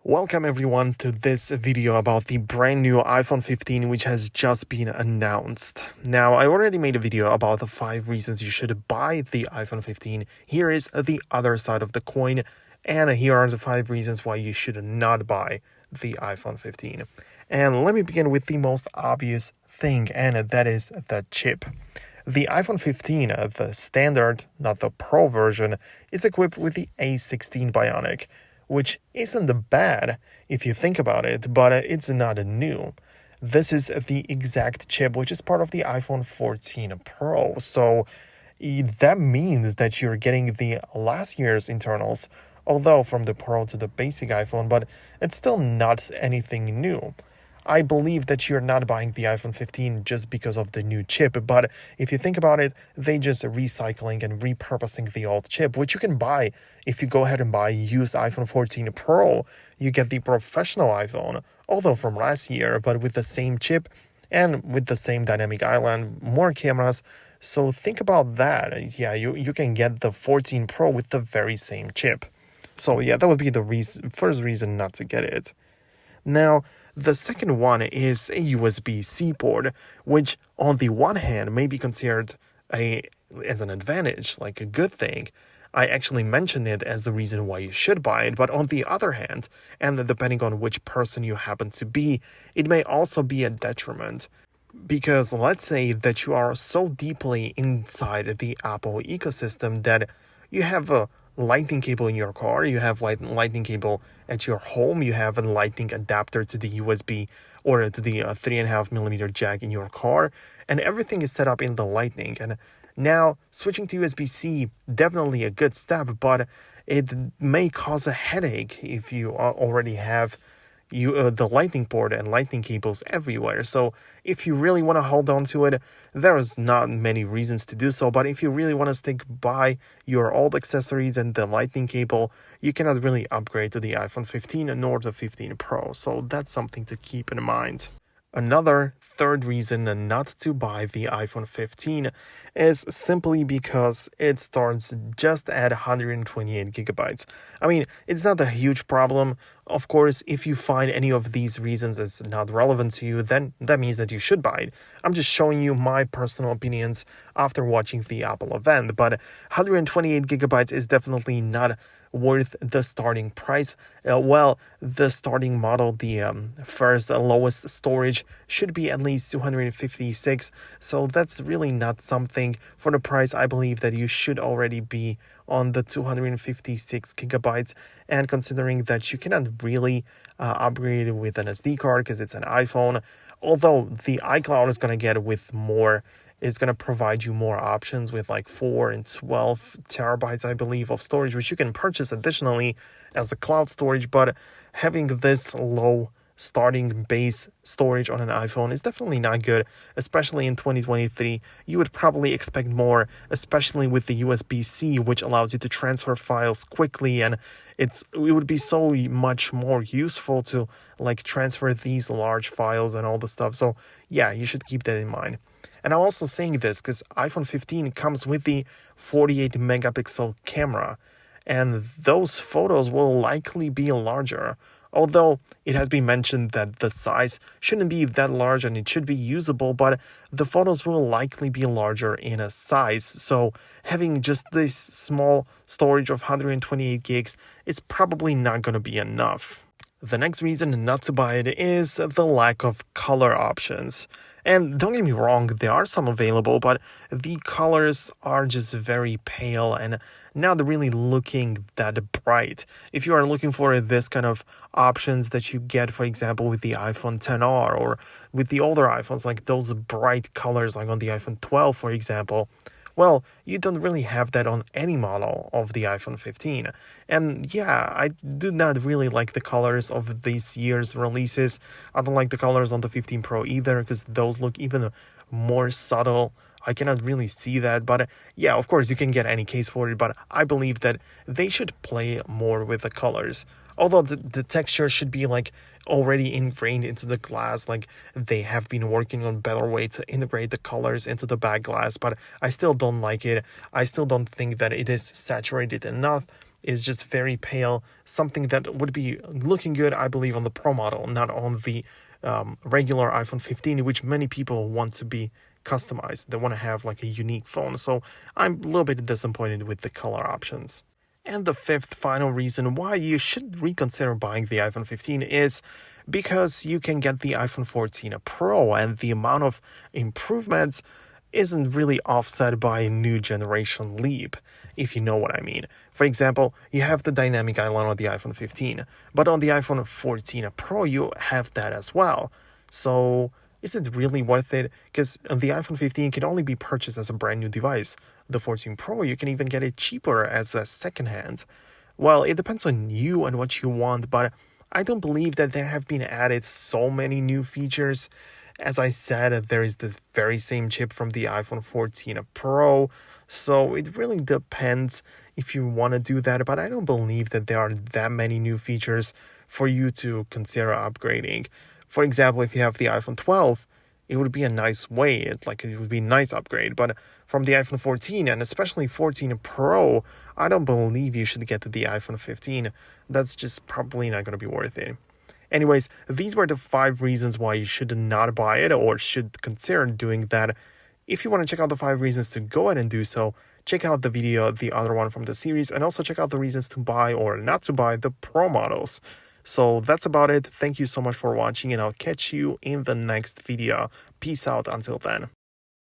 Welcome everyone to this video about the brand new iPhone 15 which has just been announced. Now, I already made a video about the 5 reasons you should buy the iPhone 15. Here is the other side of the coin, and here are the 5 reasons why you should not buy the iPhone 15. And let me begin with the most obvious thing, and that is the chip. The iPhone 15, the standard, not the Pro version, is equipped with the A16 Bionic, which isn't bad if you think about it, but it's not new. This is the exact chip which is part of the iPhone 14 Pro, so that means that you're getting the last year's internals, although from the Pro to the basic iPhone, but it's still not anything new. I believe that you're not buying the iPhone 15 just because of the new chip, but if you think about it, they just recycling and repurposing the old chip, which you can buy if you go ahead and buy used iPhone 14 Pro. You get the professional iPhone, although from last year, but with the same chip and with the same dynamic island, more cameras. So think about that. Yeah, you can get the 14 Pro with the very same chip. So yeah, that would be the first reason not to get it. Now, the second one is a USB-C port, which on the one hand may be considered as an advantage, like a good thing. I actually mentioned it as the reason why you should buy it, but on the other hand, and depending on which person you happen to be, it may also be a detriment. Because let's say that you are so deeply inside the Apple ecosystem that you have a lightning cable in your car, you have lightning cable at your home, you have a lightning adapter to the USB or to the 3.5mm jack in your car, and everything is set up in the lightning. And now switching to USB-C, definitely a good step, but it may cause a headache if you already have the lightning port and lightning cables everywhere. So if you really want to hold on to it, there is not many reasons to do so. But if you really want to stick by your old accessories and the lightning cable, you cannot really upgrade to the iPhone 15 nor the 15 Pro. So that's something to keep in mind. Another third reason not to buy the iPhone 15 is simply because it starts just at 128 gigabytes. I mean, it's not a huge problem. Of course, if you find any of these reasons as not relevant to you, then that means that you should buy it. I'm just showing you my personal opinions after watching the Apple event, but 128 gigabytes is definitely not worth the starting price. The starting model, the first lowest storage should be at least 256, so that's really not something. For the price, I believe that you should already be on the 256 gigabytes, and considering that you cannot really upgrade with an SD card because it's an iPhone, although the iCloud is going to get with more, is going to provide you more options with like 4 and 12 terabytes, I believe, of storage, which you can purchase additionally as a cloud storage. But having this low starting base storage on an iPhone is definitely not good, especially in 2023. You would probably expect more, especially with the USB-C, which allows you to transfer files quickly, and it would be so much more useful to like transfer these large files and all the stuff. So yeah, you should keep that in mind. And I'm also saying this because iPhone 15 comes with the 48 megapixel camera, and those photos will likely be larger. Although it has been mentioned that the size shouldn't be that large and it should be usable, but the photos will likely be larger in a size. So having just this small storage of 128 gigs is probably not going to be enough. The next reason not to buy it is the lack of color options. And don't get me wrong, there are some available, but the colors are just very pale and not really looking that bright. If you are looking for this kind of options that you get, for example, with the iPhone XR or with the older iPhones, like those bright colors like on the iPhone 12, for example, well, you don't really have that on any model of the iPhone 15. And yeah, I do not really like the colors of this year's releases. I don't like the colors on the 15 Pro either, because those look even more subtle. I cannot really see that, but yeah, of course you can get any case for it, but I believe that they should play more with the colors. Although the texture should be like already ingrained into the glass, like they have been working on better way to integrate the colors into the back glass, but I still don't like it. I still don't think that it is saturated enough. is just very pale, something that would be looking good, I believe, on the Pro model, not on the regular iPhone 15, which many people want to be customized. They want to have like a unique phone. So I'm a little bit disappointed with the color options. And the fifth final reason why you should reconsider buying the iPhone 15 is because you can get the iPhone 14 Pro, and the amount of improvements isn't really offset by a new generation leap, if you know what I mean. For example, you have the dynamic island on the iPhone 15, but on the iPhone 14 Pro, you have that as well. So is it really worth it? Because the iPhone 15 can only be purchased as a brand new device. The 14 Pro, you can even get it cheaper as a secondhand. Well, it depends on you and what you want, but I don't believe that there have been added so many new features. As I said, there is this very same chip from the iPhone 14 Pro, so it really depends if you want to do that, but I don't believe that there are that many new features for you to consider upgrading. For example, if you have the iPhone 12, it would be a nice it would be a nice upgrade, but from the iPhone 14 and especially 14 Pro, I don't believe you should get to the iPhone 15. That's just probably not going to be worth it. Anyways, these were the 5 reasons why you should not buy it or should consider doing that. If you want to check out the 5 reasons to go ahead and do so, check out the video, the other one from the series, and also check out the reasons to buy or not to buy the Pro models. So that's about it. Thank you so much for watching, and I'll catch you in the next video. Peace out until then.